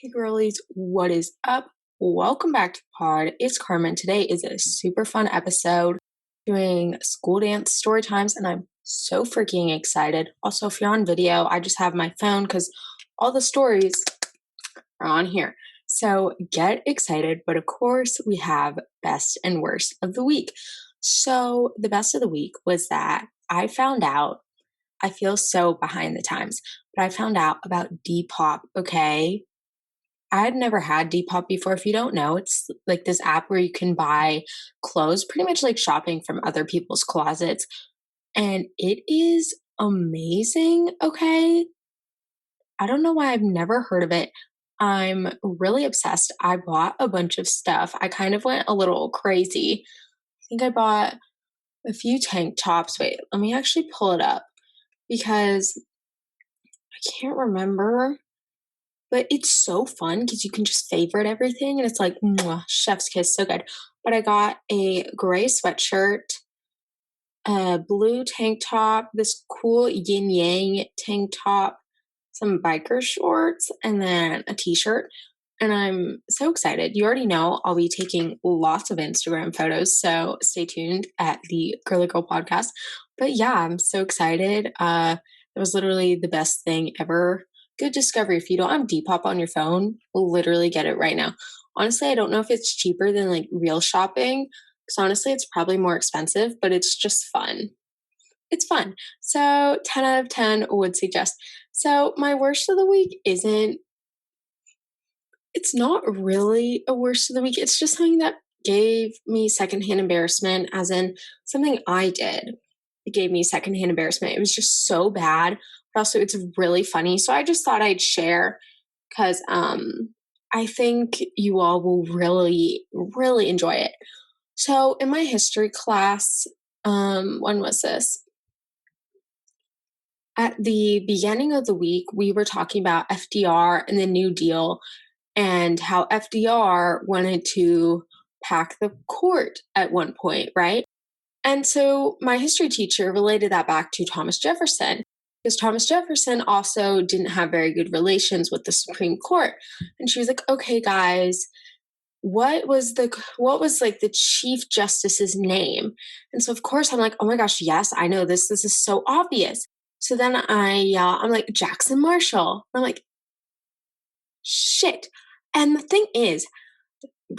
Hey girlies, what is up? Welcome back to the pod. It's Carmen. Today is a super fun episode doing school dance story times, and I'm so freaking excited. Also, if you're on video, I just have my phone because all the stories are on here. So get excited. But of course, we have best and worst of the week. So the best of the week was that I found out, I feel so behind the times, but I found out about Depop, okay? I had never had Depop before. If you don't know, it's like this app where you can buy clothes, pretty much like shopping from other people's closets. And it is amazing. Okay. I don't know why I've never heard of it. I'm really obsessed. I bought a bunch of stuff. I kind of went a little crazy. I think I bought a few tank tops. Wait, let me actually pull it up because I can't remember. But it's so fun because you can just favorite everything and it's like mwah, chef's kiss, so good. But I got a gray sweatshirt, a blue tank top, this cool yin yang tank top, some biker shorts, and then a t-shirt. And I'm so excited. You already know I'll be taking lots of Instagram photos, so stay tuned at the Girly Girl podcast. But yeah, I'm so excited. It was literally the best thing ever. Good discovery. If you don't have Depop on your phone, literally get it right now. Honestly, I don't know if it's cheaper than like real shopping, because honestly, it's probably more expensive, but it's just fun. It's fun. So 10 out of 10 would suggest. So my worst of the week isn't, it's not really a worst of the week. It's just something that gave me secondhand embarrassment, as in something I did. It gave me secondhand embarrassment. It was just so bad, but also it's really funny. So I just thought I'd share because I think you all will really, really enjoy it. So in my history class, when was this? At the beginning of the week, we were talking about FDR and the New Deal and how FDR wanted to pack the court at one point, right? And so my history teacher related that back to Thomas Jefferson, because Thomas Jefferson also didn't have very good relations with the Supreme Court. And she was like, okay, guys, what was like the Chief Justice's name? And so of course I'm like, oh my gosh, yes, I know this. This is so obvious. So then I'm like, Jackson Marshall. I'm like, shit. And the thing is,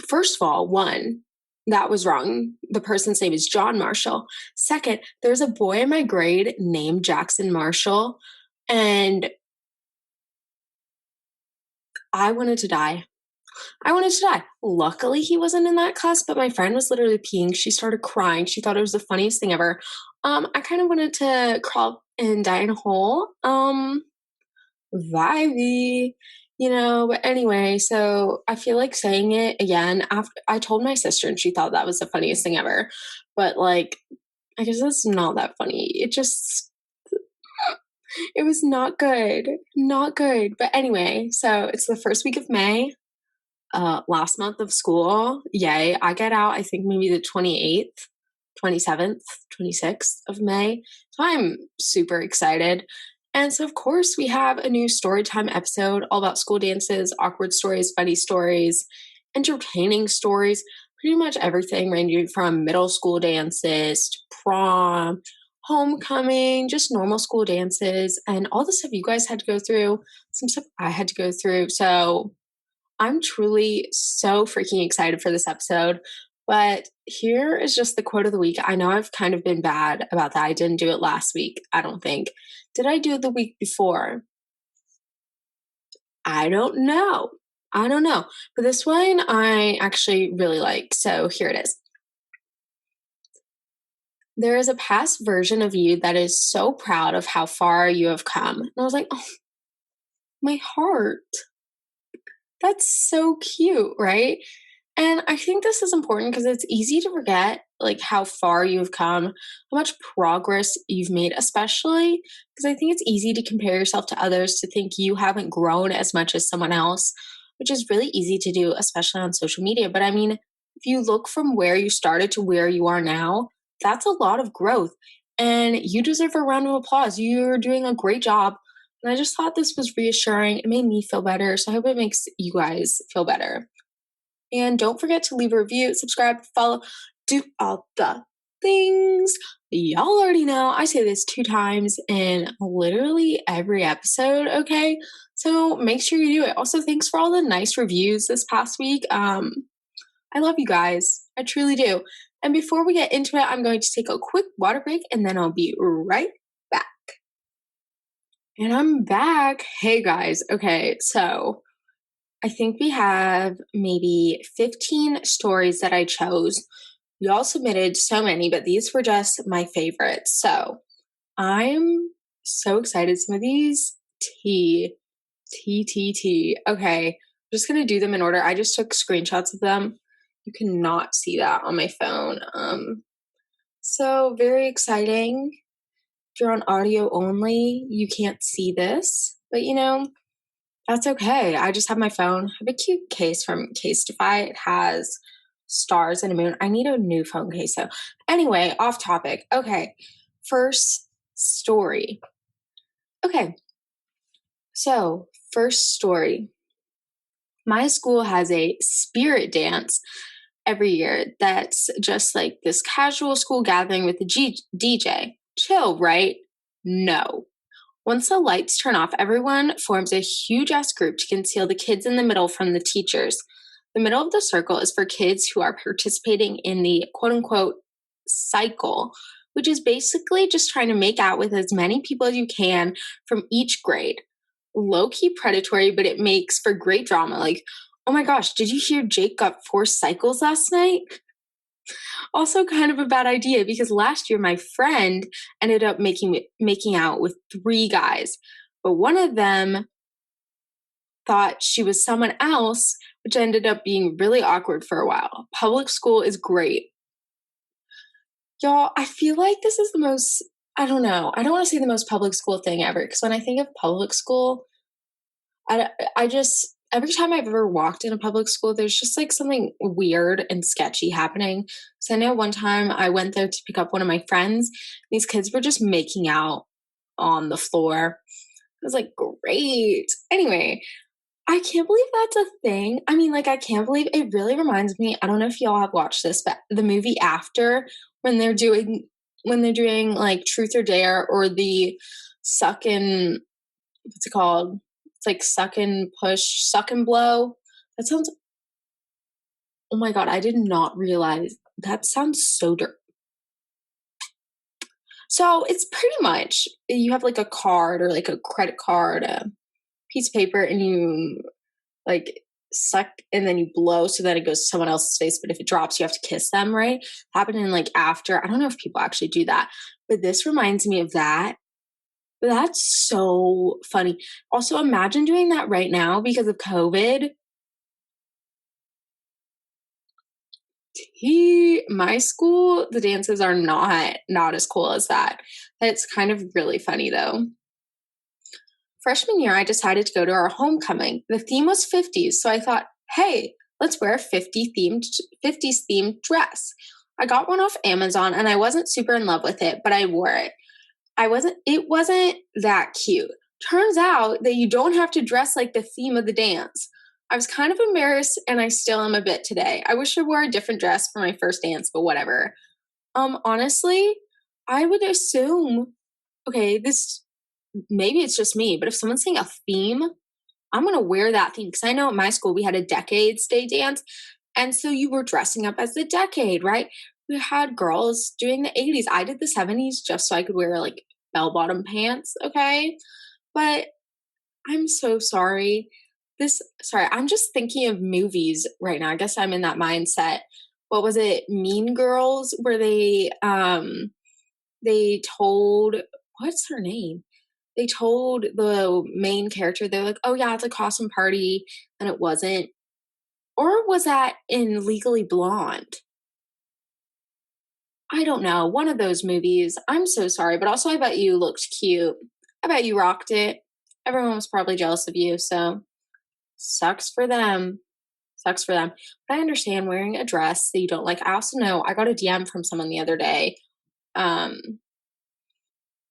first of all, one, that was wrong. The person's name is John Marshall. Second, there's a boy in my grade named Jackson Marshall, and I wanted to die. I wanted to die. Luckily, he wasn't in that class, but my friend was literally peeing. She started crying. She thought it was the funniest thing ever. I kind of wanted to crawl and die in a hole. Vibey, but anyway, so I feel like saying it again after I told my sister and she thought that was the funniest thing ever. But like, I guess it's not that funny. It was not good. Not good. But anyway, so it's the first week of May, last month of school. Yay. I get out, I think maybe the 28th, 27th, 26th of May. So I'm super excited. And so, of course, we have a new storytime episode all about school dances, awkward stories, funny stories, entertaining stories, pretty much everything ranging from middle school dances to prom, homecoming, just normal school dances, and all the stuff you guys had to go through, some stuff I had to go through. So I'm truly so freaking excited for this episode. But here is just the quote of the week. I know I've kind of been bad about that. I didn't do it last week, I don't think. Did I do it the week before? I don't know. I don't know. But this one I actually really like. So here it is. There is a past version of you that is so proud of how far you have come. And I was like, oh, my heart. That's so cute, right? And I think this is important because it's easy to forget like how far you've come, how much progress you've made, especially because I think it's easy to compare yourself to others to think you haven't grown as much as someone else, which is really easy to do, especially on social media. But I mean, if you look from where you started to where you are now, that's a lot of growth. And you deserve a round of applause. You're doing a great job. And I just thought this was reassuring. It made me feel better. So I hope it makes you guys feel better. And don't forget to leave a review, subscribe, follow, do all the things. Y'all already know I say this 2 times in literally every episode, okay? So make sure you do it. Also, thanks for all the nice reviews this past week. I love you guys. I truly do. And before we get into it, I'm going to take a quick water break and then I'll be right back. And I'm back. Hey guys. Okay, so I think we have maybe 15 stories that I chose. Y'all submitted so many, but these were just my favorites. So I'm so excited. Some of these T. Okay, I'm just gonna do them in order. I just took screenshots of them. You cannot see that on my phone. So very exciting. If you're on audio only, you can't see this, but that's okay. I just have my phone. I have a cute case from Casetify. It has stars and a moon. I need a new phone case. So, anyway, off topic. Okay, first story. Okay, so first story. My school has a spirit dance every year that's just like this casual school gathering with a DJ. Chill, right? No. Once the lights turn off, everyone forms a huge ass group to conceal the kids in the middle from the teachers. The middle of the circle is for kids who are participating in the quote unquote cycle, which is basically just trying to make out with as many people as you can from each grade. Low key predatory, but it makes for great drama. Like, oh my gosh, did you hear Jake got 4 cycles last night? Also kind of a bad idea because last year my friend ended up making out with 3 guys, but one of them thought she was someone else, which ended up being really awkward for a while. Public school is great. Y'all, I feel like this is the most, I don't know, I don't want to say the most public school thing ever, because when I think of public school, I just, every time I've ever walked in a public school, there's just like something weird and sketchy happening. So I know one time I went there to pick up one of my friends. These kids were just making out on the floor. I was like, great. Anyway, I can't believe that's a thing. I mean, like, I can't believe it really reminds me. I don't know if y'all have watched this, but the movie After, when they're doing like Truth or Dare or the suck and what's it called? It's like suck and push, suck and blow. That sounds, oh my God, I did not realize that sounds so dirt. So it's pretty much you have like a card or like a credit card, a piece of paper, and you like suck and then you blow so that it goes to someone else's face. But if it drops, you have to kiss them, right? Happened in like After. I don't know if people actually do that, but this reminds me of that. But that's so funny. Also, imagine doing that right now because of COVID. My school, the dances are not as cool as that. It's kind of really funny though. Freshman year, I decided to go to our homecoming. The theme was 50s, so I thought, hey, let's wear a 50s themed dress. I got one off Amazon and I wasn't super in love with it, but I wore it. It wasn't that cute. Turns out that you don't have to dress like the theme of the dance. I was kind of embarrassed and I still am a bit today. I wish I wore a different dress for my first dance, but whatever. Honestly, I would assume, okay, this maybe it's just me, but if someone's saying a theme, I'm going to wear that theme because I know at my school we had a Decades Day dance. And so you were dressing up as the decade, right? We had girls doing the 80s. I did the 70s just so I could wear like bell bottom pants, okay? But I'm so sorry. I'm just thinking of movies right now. I guess I'm in that mindset. What was it? Mean Girls, where they told, what's her name? They told the main character, they're like, oh yeah, it's a costume party, and it wasn't. Or was that in Legally Blonde? I don't know. One of those movies. I'm so sorry, but also I bet you looked cute. I bet you rocked it. Everyone was probably jealous of you, so sucks for them. Sucks for them. But I understand wearing a dress that you don't like. I also know I got a DM from someone the other day. Um,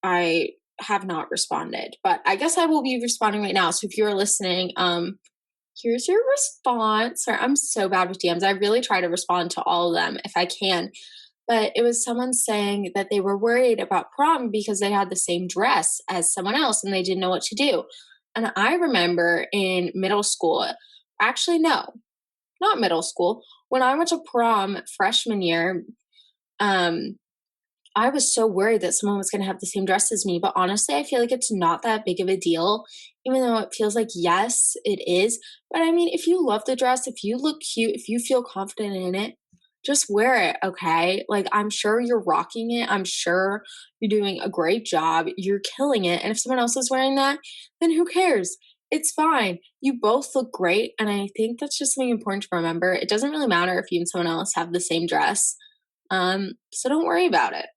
I have not responded, but I guess I will be responding right now. So if you're listening, here's your response. Sorry, I'm so bad with DMs. I really try to respond to all of them if I can. But it was someone saying that they were worried about prom because they had the same dress as someone else and they didn't know what to do. And I remember in middle school, actually, no, not middle school, when I went to prom freshman year, um, I was so worried that someone was going to have the same dress as me, but honestly, I feel like it's not that big of a deal, even though it feels like, yes, it is. But I mean, if you love the dress, if you look cute, if you feel confident in it, just wear it, okay? Like, I'm sure you're rocking it. I'm sure you're doing a great job. You're killing it. And if someone else is wearing that, then who cares? It's fine. You both look great. And I think that's just something important to remember. It doesn't really matter if you and someone else have the same dress. So don't worry about it.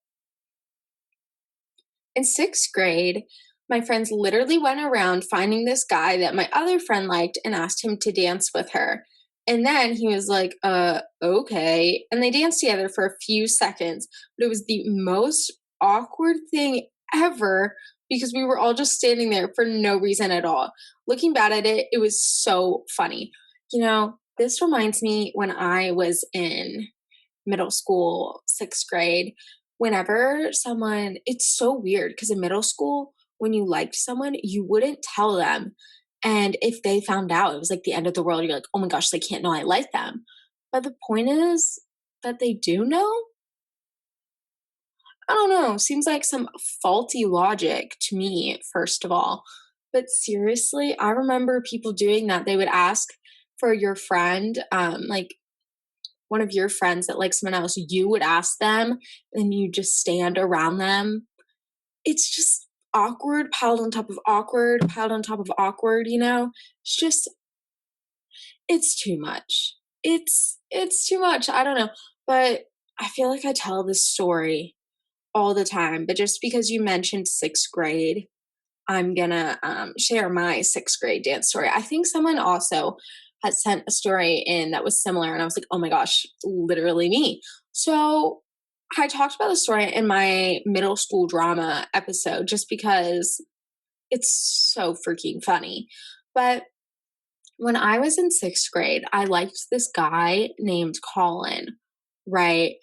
In sixth grade, my friends literally went around finding this guy that my other friend liked and asked him to dance with her. And then he was like, okay. And they danced together for a few seconds, but it was the most awkward thing ever because we were all just standing there for no reason at all. Looking back at it, it was so funny. This reminds me when I was in middle school, sixth grade, whenever someone, it's so weird because in middle school, when you liked someone, you wouldn't tell them. And if they found out, it was like the end of the world. You're like, oh my gosh, they can't know I like them. But the point is that they do know. I don't know. Seems like some faulty logic to me, first of all. But seriously, I remember people doing that. They would ask for your friend, like one of your friends that likes someone else, you would ask them and you just stand around them. It's just awkward, piled on top of awkward, piled on top of awkward, It's just it's too much. It's too much. I don't know. But I feel like I tell this story all the time. But just because you mentioned sixth grade, I'm gonna share my sixth grade dance story. I think someone also had sent a story in that was similar, and I was like, oh my gosh, literally me. So I talked about the story in my middle school drama episode just because it's so freaking funny. But when I was in sixth grade, I liked this guy named Colin, right?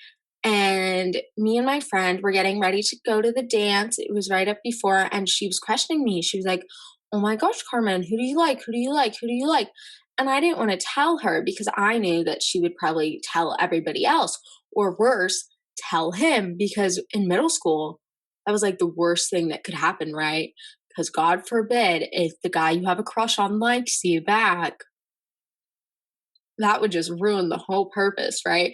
And me and my friend were getting ready to go to the dance. It was right up before, and she was questioning me. She was like, oh my gosh, Carmen, who do you like? Who do you like? Who do you like? And I didn't want to tell her because I knew that she would probably tell everybody else, or worse, tell him, because in middle school, that was like the worst thing that could happen, right? Because God forbid if the guy you have a crush on likes you back, that would just ruin the whole purpose, right?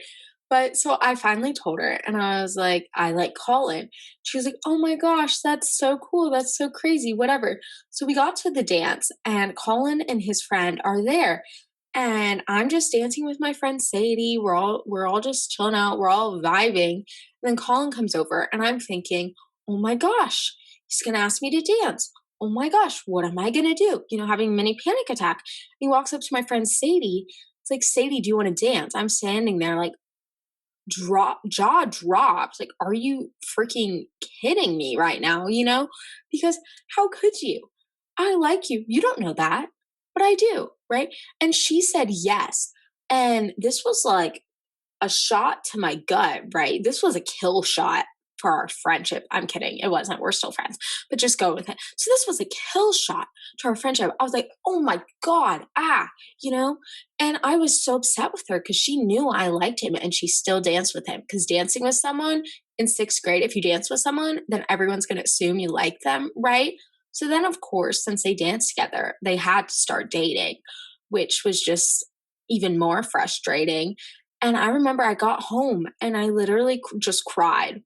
But so I finally told her and I was like, I like Colin. She was like, oh my gosh, that's so cool. That's so crazy, whatever. So we got to the dance and Colin and his friend are there. And I'm just dancing with my friend Sadie. We're all just chilling out. We're all vibing. And then Colin comes over and I'm thinking, oh my gosh, he's gonna ask me to dance. Oh my gosh, what am I gonna do? Having a mini panic attack. He walks up to my friend Sadie. It's like, Sadie, do you want to dance? I'm standing there like jaw dropped. Like, are you freaking kidding me right now? Because how could you? I like you. You don't know that, but I do, right? And she said yes. And this was like a shot to my gut, right? This was a kill shot for our friendship. I'm kidding. It wasn't. We're still friends, but just go with it. So this was a kill shot to our friendship. I was like, oh my God, And I was so upset with her because she knew I liked him and she still danced with him. Because dancing with someone in sixth grade, if you dance with someone, then everyone's going to assume you like them, right? So then, of course, since they danced together, they had to start dating, which was just even more frustrating. And I remember I got home and I literally just cried.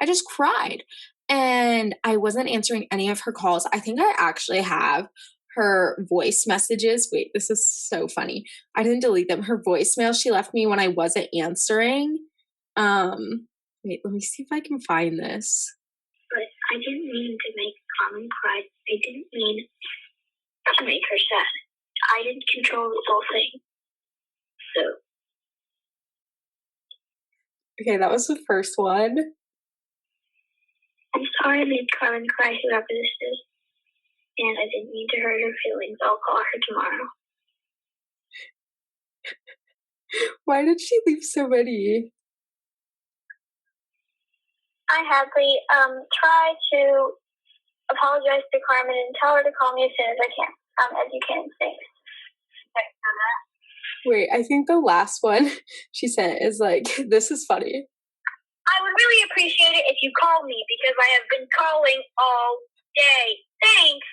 I just cried. And I wasn't answering any of her calls. I think I actually have her voice messages. Wait, this is so funny. I didn't delete them. Her voicemail she left me when I wasn't answering. Wait, let me see if I can find this. But I didn't mean to make Carmen cry. I didn't mean to make her sad. I didn't control the whole thing. So. Okay, that was the first one. I'm sorry I made Carmen cry, whoever this is, and I didn't mean to hurt her feelings. I'll call her tomorrow. Why did she leave so many? Hi, Hadley. Try to apologize to Carmen and tell her to call me as soon as I can. As you can, thanks. Wait, I think the last one she sent is like, this is funny. I would really appreciate it if you call me because I have been calling all day. Thanks.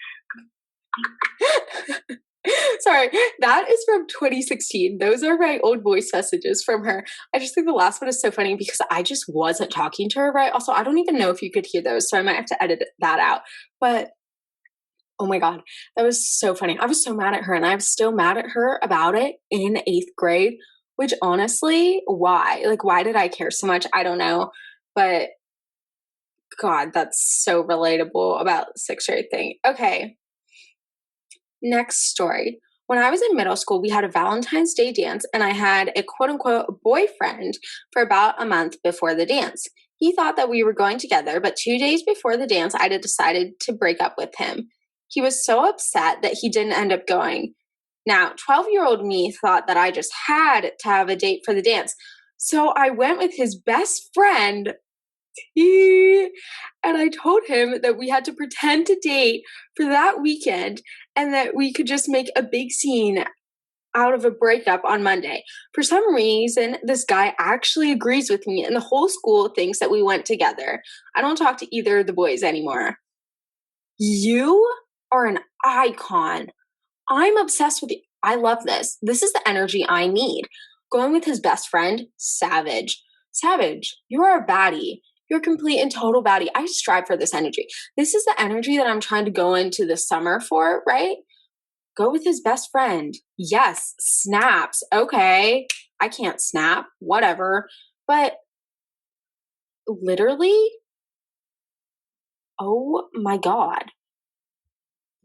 Sorry, that is from 2016. Those are my old voice messages from her. I just think the last one is so funny because I just wasn't talking to her right. Also, I don't even know if you could hear those, so I might have to edit that out. But oh my God, that was so funny. I was so mad at her, and I'm still mad at her about it in 8th grade, which honestly, why? Like, why did I care so much? I don't know. But God, that's so relatable about the 6th grade thing. Okay. Next story. When I was in middle school, we had a Valentine's Day dance, and I had a quote unquote boyfriend for about a month before the dance. He thought that we were going together, but 2 days before the dance, I had decided to break up with him. He was so upset that he didn't end up going. Now, 12-year-old me thought that I just had to have a date for the dance. So I went with his best friend, and I told him that we had to pretend to date for that weekend and that we could just make a big scene out of a breakup on Monday. For some reason, this guy actually agrees with me, and the whole school thinks that we went together. I don't talk to either of the boys anymore. You are an icon. I'm obsessed with you. I love this. This is the energy I need. Going with his best friend, savage. Savage, you are a baddie. You're a complete and total baddie. I strive for this energy. This is the energy that I'm trying to go into the summer for, right? Go with his best friend. Yes, snaps. Okay. I can't snap. Whatever. But literally, oh my God.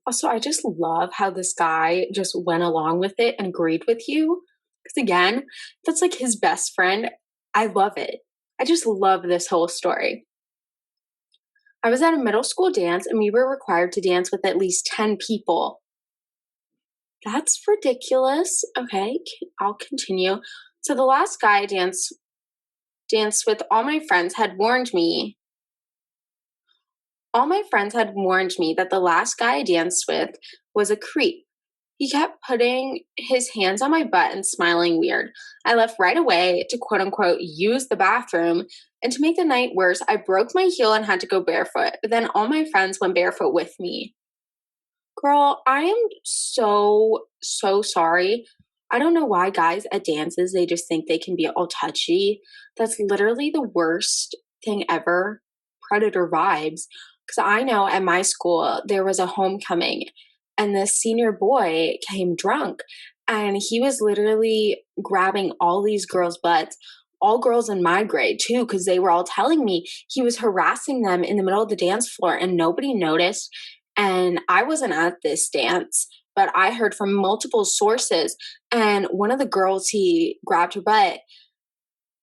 Also, I just love how this guy just went along with it and agreed with you. Because again, that's like his best friend. I love it. I just love this whole story. I was at a middle school dance and we were required to dance with at least 10 people. That's ridiculous. Okay, I'll continue. So the last guy I danced with, all my friends had warned me that the last guy I danced with was a creep. He kept putting his hands on my butt and smiling weird. I left right away to quote unquote use the bathroom. And to make the night worse, I broke my heel and had to go barefoot. But then all my friends went barefoot with me. Girl, I am so, so sorry. I don't know why guys at dances, they just think they can be all touchy. That's literally the worst thing ever. Predator vibes. Because I know at my school, there was a homecoming and this senior boy came drunk and he was literally grabbing all these girls' butts, all girls in my grade too, because they were all telling me he was harassing them in the middle of the dance floor and nobody noticed. And I wasn't at this dance, but I heard from multiple sources. And one of the girls he grabbed her butt,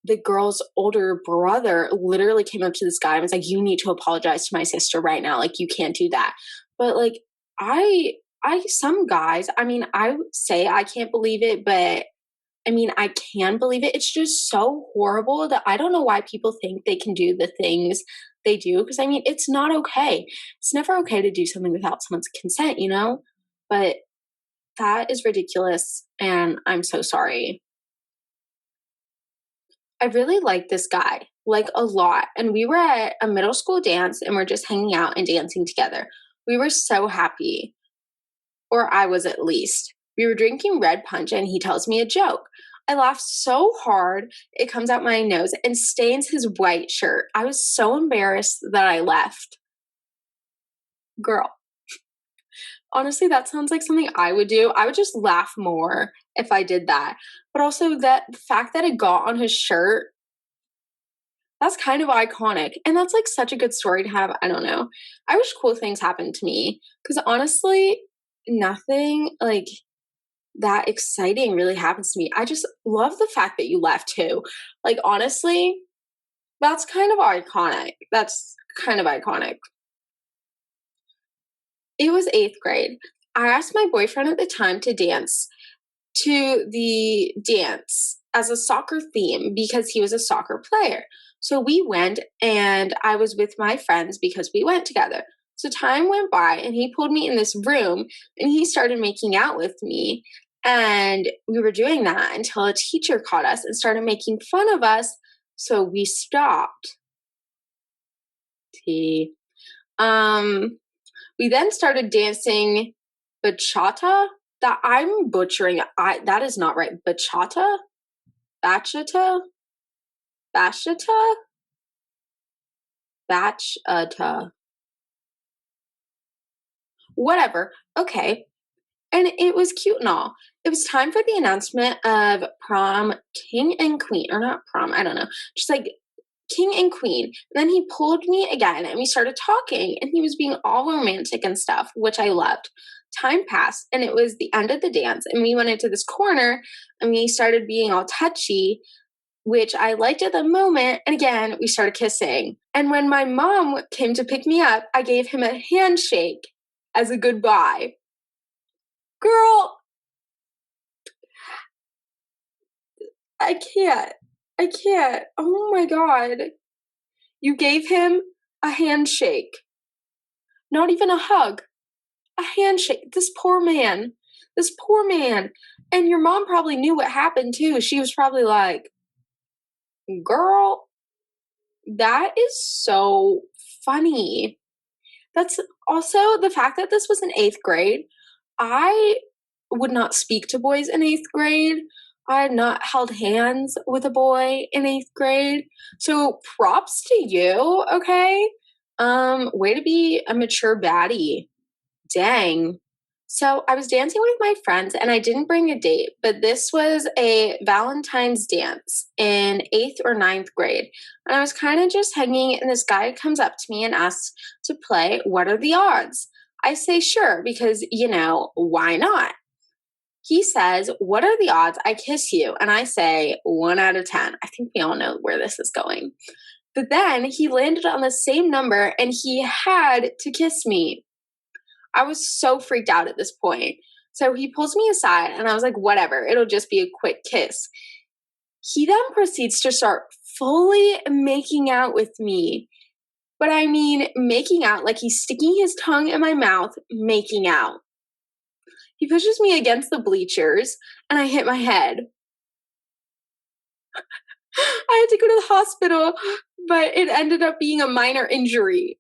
the girl's older brother literally came up to this guy and was like, you need to apologize to my sister right now. Like, you can't do that. But like, some guys, I mean, I would say I can't believe it, but I mean, I can believe it. It's just so horrible that I don't know why people think they can do the things they do. Because I mean, it's not okay. It's never okay to do something without someone's consent, you know? But that is ridiculous. And I'm so sorry. I really like this guy, like a lot. And we were at a middle school dance and we're just hanging out and dancing together. We were so happy, or I was at least. We were drinking red punch and he tells me a joke. I laughed so hard, it comes out my nose and stains his white shirt. I was so embarrassed that I left. Girl, honestly, that sounds like something I would do. I would just laugh more if I did that. But also that the fact that it got on his shirt, that's kind of iconic. And that's like such a good story to have. I don't know. I wish cool things happened to me because honestly, nothing like that exciting really happens to me. I just love the fact that you left too. Like, honestly, That's kind of iconic. That's kind of iconic. It was 8th grade. I asked my boyfriend at the time to dance to the dance as a soccer theme because he was a soccer player. So we went and I was with my friends because we went together. So time went by and he pulled me in this room and he started making out with me. And we were doing that until a teacher caught us and started making fun of us. So we stopped. T. We then started dancing bachata. That I'm butchering. That is not right. Bachata, bachata, bachata, bachata. Whatever. Okay. And it was cute and all. It was time for the announcement of prom king and queen, or not prom. I don't know. Just like king and queen. And then he pulled me again and we started talking and he was being all romantic and stuff, which I loved. Time passed and it was the end of the dance and we went into this corner and we started being all touchy, which I liked at the moment. And again, we started kissing. And when my mom came to pick me up, I gave him a handshake as a goodbye. Girl, I can't. I can't. Oh my God. You gave him a handshake. Not even a hug. A handshake. This poor man. This poor man. And your mom probably knew what happened too. She was probably like, girl, that is so funny. That's also the fact that this was in 8th grade. I would not speak to boys in 8th grade. I had not held hands with a boy in 8th grade. So props to you, okay? Way to be a mature baddie. Dang. So I was dancing with my friends and I didn't bring a date, but this was a Valentine's dance in 8th or 9th grade. And I was kind of just hanging, and this guy comes up to me and asks to play What Are the Odds? I say, sure, because, why not? He says, What are the odds I kiss you? And I say, 1 out of 10. I think we all know where this is going. But then he landed on the same number and he had to kiss me. I was so freaked out at this point. So he pulls me aside and I was like, whatever, it'll just be a quick kiss. He then proceeds to start fully making out with me. But I mean, making out like he's sticking his tongue in my mouth, making out. He pushes me against the bleachers and I hit my head. I had to go to the hospital, but it ended up being a minor injury.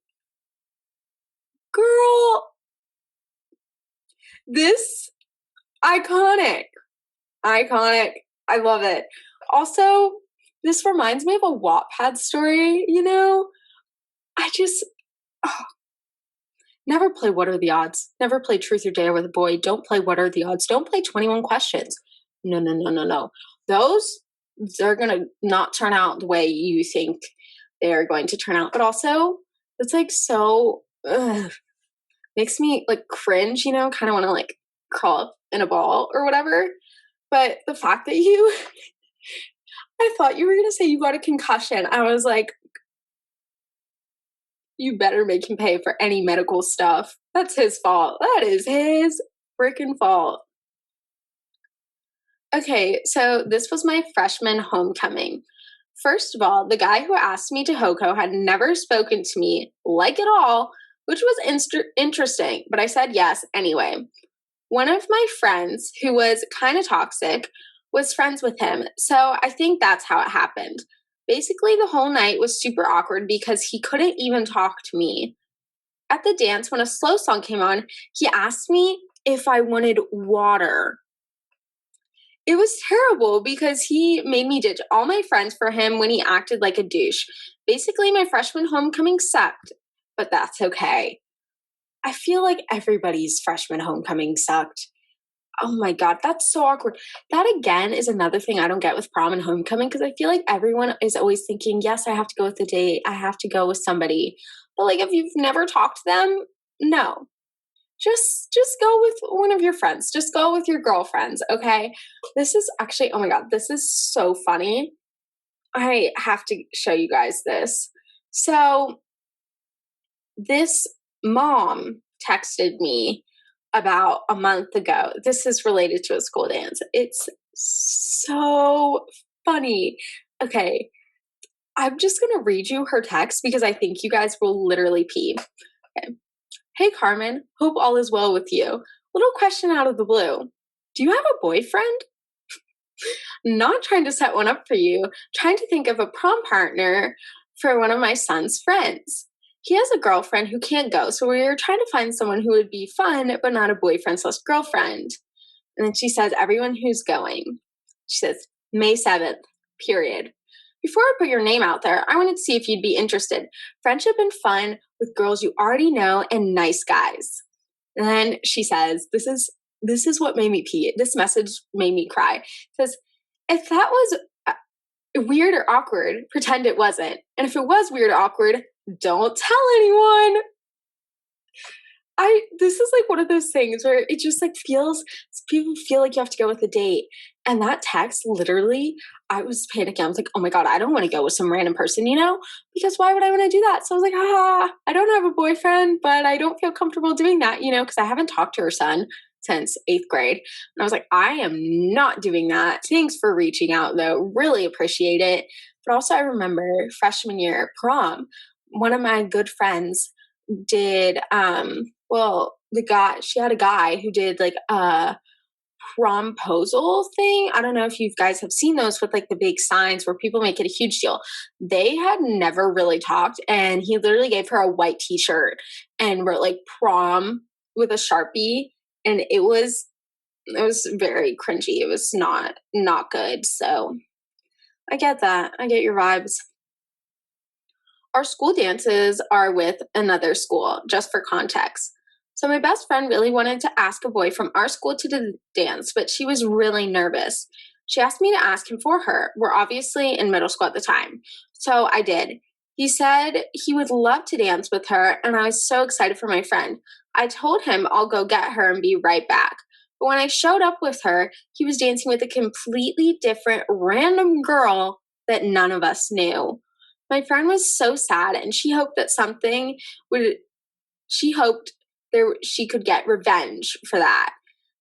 Girl, this iconic. Iconic. I love it. Also, this reminds me of a Wattpad story, I just never play What Are the Odds. Never play Truth or Dare with a boy. Don't play What Are the Odds. Don't play 21 Questions. No, no, no, no, no. Those, they're going to not turn out the way you think they are going to turn out. But also, it's like so, makes me like cringe, kind of want to like crawl up in a ball or whatever. But the fact that I thought you were going to say you got a concussion. I was like, you better make him pay for any medical stuff. That's his fault. That is his freaking fault. Okay, so this was my freshman homecoming. First of all, the guy who asked me to hoco had never spoken to me like at all, which was interesting, but I said yes anyway. One of my friends, who was kind of toxic, was friends with him, so I think that's how it happened. Basically, the whole night was super awkward because he couldn't even talk to me. At the dance, when a slow song came on, he asked me if I wanted water. It was terrible because he made me ditch all my friends for him when he acted like a douche. Basically, my freshman homecoming sucked, but that's okay. I feel like everybody's freshman homecoming sucked. Oh my God, that's so awkward. That again is another thing I don't get with prom and homecoming, because I feel like everyone is always thinking, yes, I have to go with a date. I have to go with somebody. But like if you've never talked to them, no. Just go with one of your friends. Just go with your girlfriends, okay? This is actually, oh my God, this is so funny. I have to show you guys this. So this mom texted me about a month ago. This is related to a school dance. It's so funny. Okay, I'm just going to read you her text because I think you guys will literally pee. Okay. Hey, Carmen. Hope all is well with you. Little question out of the blue. Do you have a boyfriend? Not trying to set one up for you, trying to think of a prom partner for one of my son's friends. He has a girlfriend who can't go, so we were trying to find someone who would be fun, but not a boyfriend/girlfriend. And then she says, everyone who's going. She says, May 7th, period. Before I put your name out there, I wanted to see if you'd be interested. Friendship and fun with girls you already know and nice guys. And then she says, this is what made me pee. This message made me cry. It says, if that was weird or awkward, pretend it wasn't. And if it was weird or awkward, don't tell anyone. This is like one of those things where it just like people feel like you have to go with a date. And that text, literally, I was panicking. I was like, oh my God, I don't want to go with some random person, because why would I want to do that? So I was like, I don't have a boyfriend, but I don't feel comfortable doing that, because I haven't talked to her son since 8th grade. And I was like, I am not doing that. Thanks for reaching out though. Really appreciate it. But also I remember freshman year prom, one of my good friends did, she had a guy who did like a promposal thing. I don't know if you guys have seen those with like the big signs where people make it a huge deal. They had never really talked, and he literally gave her a white t-shirt and wrote like prom with a Sharpie, and it was very cringy. It was not good. So I get that. I get your vibes. Our school dances are with another school, just for context. So my best friend really wanted to ask a boy from our school to the dance, but she was really nervous. She asked me to ask him for her. We're obviously in middle school at the time. So I did. He said he would love to dance with her, and I was so excited for my friend. I told him I'll go get her and be right back. But when I showed up with her, he was dancing with a completely different random girl that none of us knew. My friend was so sad, and she hoped she could get revenge for that.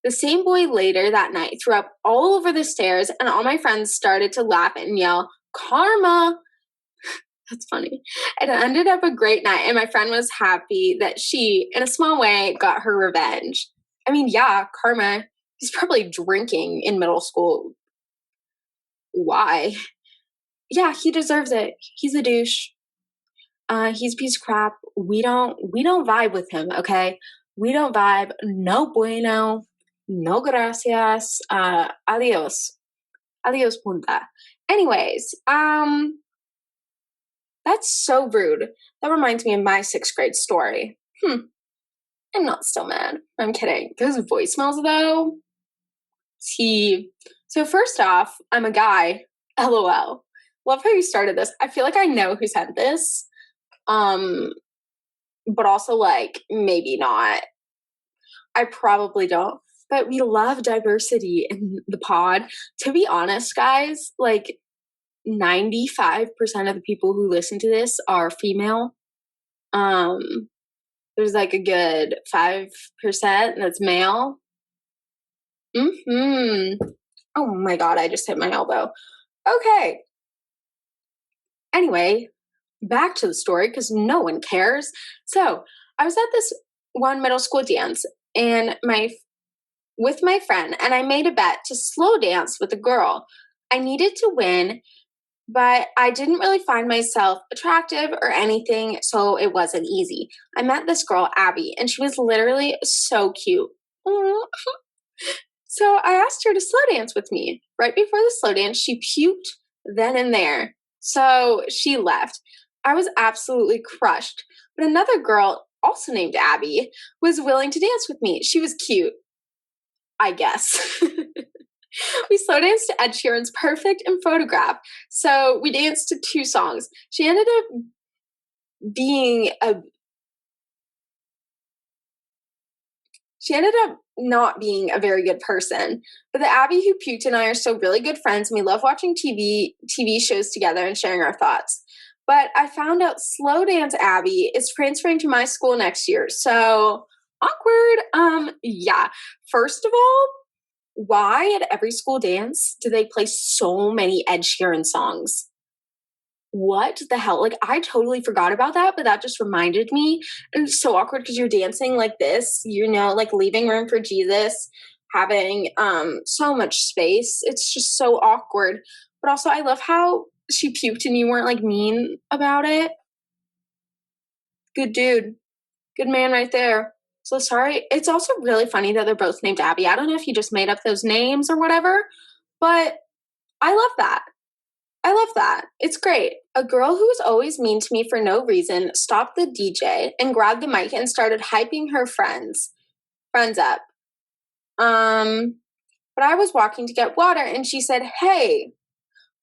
The same boy later that night threw up all over the stairs, and all my friends started to laugh and yell, Karma! That's funny. It ended up a great night, and my friend was happy that she, in a small way, got her revenge. I mean, yeah, karma. He's probably drinking in middle school. Why? Yeah, he deserves it. He's a douche. He's a piece of crap. We don't vibe with him, okay? We don't vibe. No bueno. No gracias. Adios. Adios punta. Anyways, that's so rude. That reminds me of my 6th grade story. I'm not still mad. I'm kidding. Those voicemails though. So first off, I'm a guy. LOL. Love how you started this. I feel like I know who sent this. But also like maybe not. I probably don't. But we love diversity in the pod. To be honest, guys, like 95% of the people who listen to this are female. There's like a good 5% that's male. Oh my God, I just hit my elbow. Okay. Anyway, back to the story because no one cares. So I was at this one middle school dance and with my friend, and I made a bet to slow dance with a girl. I needed to win, but I didn't really find myself attractive or anything, so it wasn't easy. I met this girl, Abby, and she was literally so cute. So I asked her to slow dance with me. Right before the slow dance, she puked then and there. So she left. I was absolutely crushed. But another girl, also named Abby, was willing to dance with me. She was cute, I guess. We slow danced to Ed Sheeran's Perfect and Photograph. So we danced to 2 songs. She ended up not being a very good person. But the Abby who puked and I are still really good friends, and we love watching TV shows together and sharing our thoughts. But I found out Slow Dance Abby is transferring to my school next year. So awkward. Yeah. First of all, why at every school dance do they play so many Ed Sheeran songs? What the hell? Like, I totally forgot about that, but that just reminded me. And it's so awkward because you're dancing like this, like leaving room for Jesus, having so much space. It's just so awkward. But also, I love how she puked and you weren't like mean about it. Good dude. Good man right there. So sorry. It's also really funny that they're both named Abby. I don't know if you just made up those names or whatever, but I love that. I love that. It's great. A girl who was always mean to me for no reason stopped the DJ and grabbed the mic and started hyping her friends up. But I was walking to get water and she said, "Hey,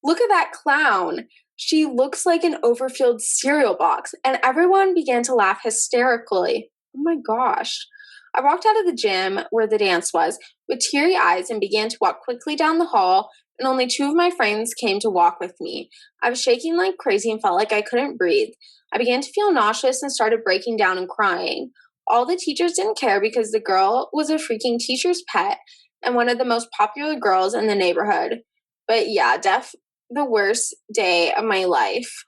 look at that clown. She looks like an overfilled cereal box." And everyone began to laugh hysterically. Oh my gosh. I walked out of the gym where the dance was with teary eyes and began to walk quickly down the hall, and only two of my friends came to walk with me. I was shaking like crazy and felt like I couldn't breathe. I began to feel nauseous and started breaking down and crying. All the teachers didn't care because the girl was a freaking teacher's pet and one of the most popular girls in the neighborhood. But yeah, the worst day of my life.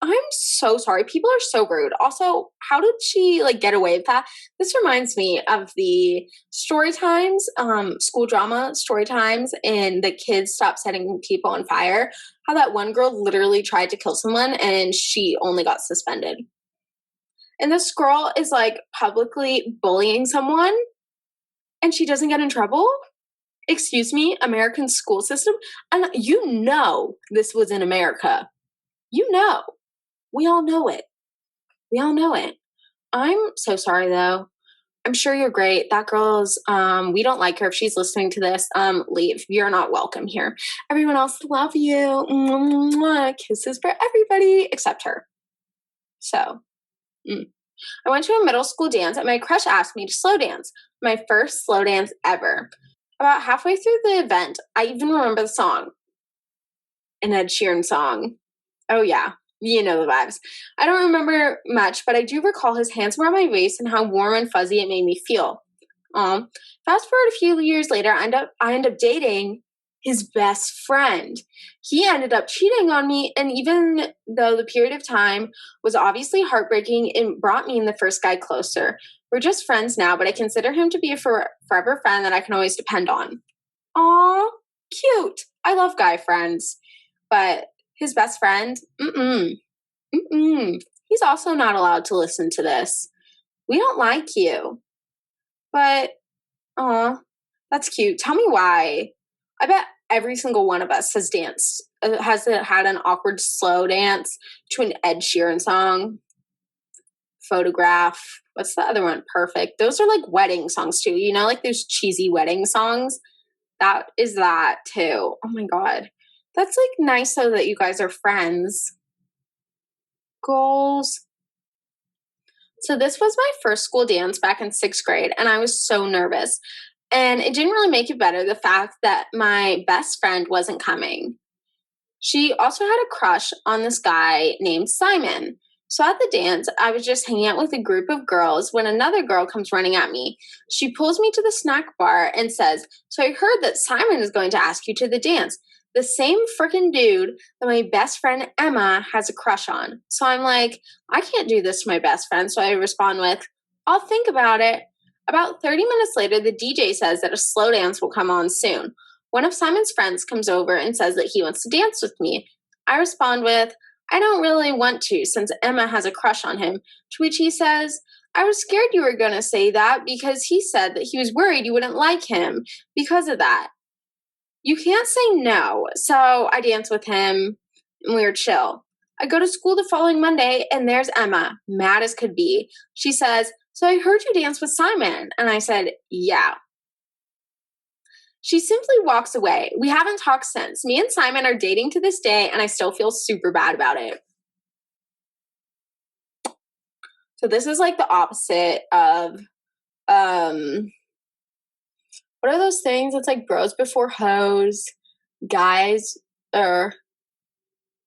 I'm so sorry. People are so rude. Also, how did she get away with that? This reminds me of the story times, school drama story times, and the kids stop setting people on fire. How that one girl literally tried to kill someone and she only got suspended. And this girl is publicly bullying someone and she doesn't get in trouble. Excuse me, American school system? And this was in America. We all know it. We all know it. I'm so sorry though. I'm sure you're great. That girl's we don't like her. If she's listening to this, leave. You're not welcome here. Everyone else love you. Mwah, kisses for everybody except her. So I went to a middle school dance and my crush asked me to slow dance. My first slow dance ever. About halfway through the event, I even remember the song. An Ed Sheeran song. Oh yeah, you know the vibes. I don't remember much, but I do recall his hands around my waist and how warm and fuzzy it made me feel. Fast forward a few years later, I end up dating his best friend. He ended up cheating on me, and even though the period of time was obviously heartbreaking, it brought me and the first guy closer. We're just friends now, but I consider him to be a forever friend that I can always depend on. Aw, cute. I love guy friends. But his best friend, he's also not allowed to listen to this. We don't like you. But, aw, that's cute. Tell me why. I bet every single one of us has had an awkward slow dance to an Ed Sheeran song. Photograph. What's the other one? Perfect. Those are wedding songs too. Those cheesy wedding songs. That is that too. Oh my God. That's nice though that you guys are friends. Goals. So this was my first school dance back in 6th grade, and I was so nervous. And it didn't really make it better, the fact that my best friend wasn't coming. She also had a crush on this guy named Simon. So at the dance, I was just hanging out with a group of girls when another girl comes running at me. She pulls me to the snack bar and says, "So I heard that Simon is going to ask you to the dance. The same freaking dude that my best friend Emma has a crush on." So I'm like, I can't do this to my best friend. So I respond with, "I'll think about it." About 30 minutes later, the DJ says that a slow dance will come on soon. One of Simon's friends comes over and says that he wants to dance with me. I respond with, "I don't really want to since Emma has a crush on him," to which he says, "I was scared you were going to say that because he said that he was worried you wouldn't like him because of that." You can't say no, so I dance with him and we were chill. I go to school the following Monday and there's Emma, mad as could be. She says, "So I heard you dance with Simon." And I said, "Yeah." She simply walks away. We haven't talked since. Me and Simon are dating to this day, and I still feel super bad about it. So this is the opposite of what are those things? It's like bros before hoes, guys, or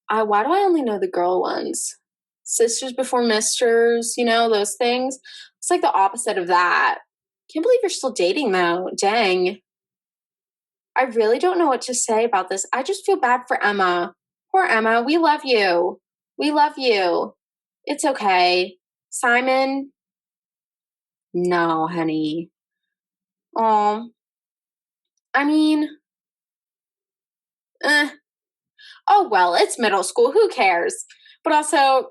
why do I only know the girl ones? Sisters before misters, those things. It's like the opposite of that. Can't believe you're still dating though. Dang. I really don't know what to say about this. I just feel bad for Emma. Poor Emma. We love you. We love you. It's okay. Simon? No, honey. Oh, I mean, eh. Oh, well, it's middle school. Who cares? But also,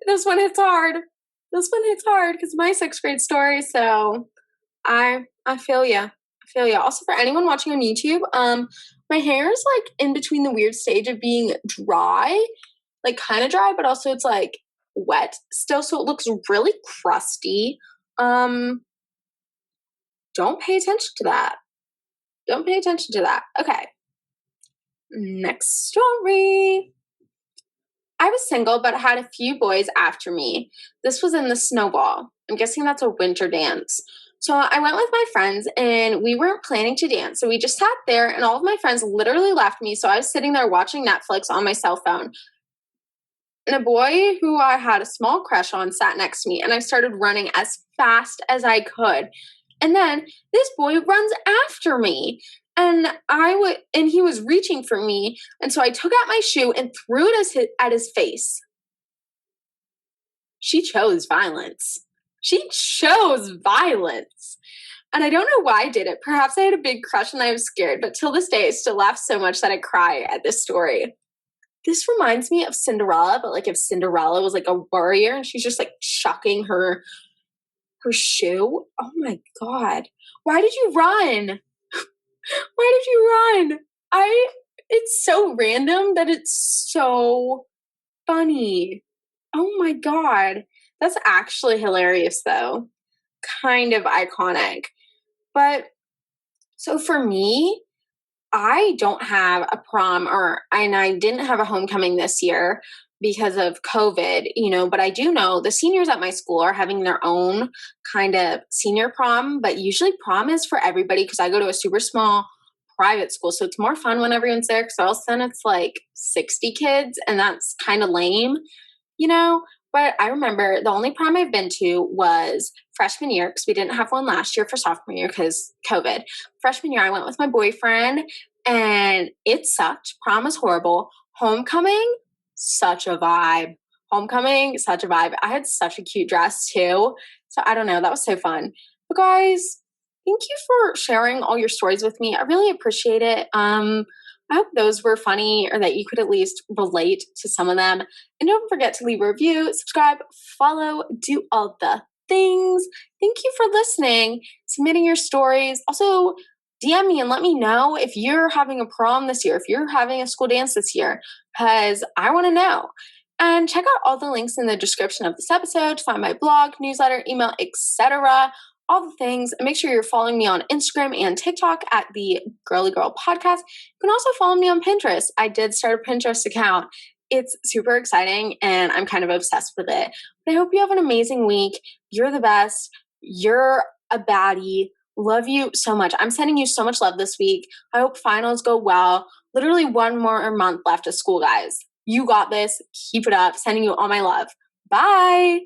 this one hits hard. This one hits hard because my sixth grade story. So I feel ya. I feel ya. Also, for anyone watching on YouTube, my hair is like in between the weird stage of being dry, like kind of dry, but also it's like wet still, so it looks really crusty. Don't pay attention to that. Don't pay attention to that. Okay. Next story. I was single, but had a few boys after me. This was in the snowball. I'm guessing that's a winter dance. So I went with my friends and we weren't planning to dance. So we just sat there and all of my friends literally left me. So I was sitting there watching Netflix on my cell phone. And a boy who I had a small crush on sat next to me and I started running as fast as I could. And then this boy runs after me. And he was reaching for me, and so I took out my shoe and threw it at his face. She chose violence. She chose violence. And I don't know why I did it. Perhaps I had a big crush and I was scared, but till this day I still laugh so much that I cry at this story. This reminds me of Cinderella, but like if Cinderella was like a warrior and she's just like chucking her shoe. Oh my God. Why did you run? Why did you run? It's so random that it's so funny. Oh my God. That's actually hilarious though. Kind of iconic. But so for me, I don't have a prom and I didn't have a homecoming this year because of COVID, but I do know the seniors at my school are having their own kind of senior prom, but usually prom is for everybody because I go to a super small private school. So it's more fun when everyone's there because else then it's like 60 kids and that's kind of lame, you know? But I remember the only prom I've been to was freshman year because we didn't have one last year for sophomore year because COVID. Freshman year, I went with my boyfriend and it sucked. Prom was horrible. Homecoming, such a vibe. Homecoming, such a vibe. I had such a cute dress too. So I don't know. That was so fun. But guys, thank you for sharing all your stories with me. I really appreciate it. I hope those were funny or that you could at least relate to some of them. And don't forget to leave a review, subscribe, follow, do all the things. Thank you for listening, submitting your stories. Also, DM me and let me know if you're having a prom this year, if you're having a school dance this year, because I want to know. And check out all the links in the description of this episode to find my blog, newsletter, email, etc. All the things. And make sure you're following me on Instagram and TikTok at the Girly Girl Podcast. You can also follow me on Pinterest. I did start a Pinterest account. It's super exciting and I'm kind of obsessed with it. But I hope you have an amazing week. You're the best. You're a baddie. Love you so much. I'm sending you so much love this week. I hope finals go well. Literally one more month left of school, guys. You got this. Keep it up. Sending you all my love. Bye.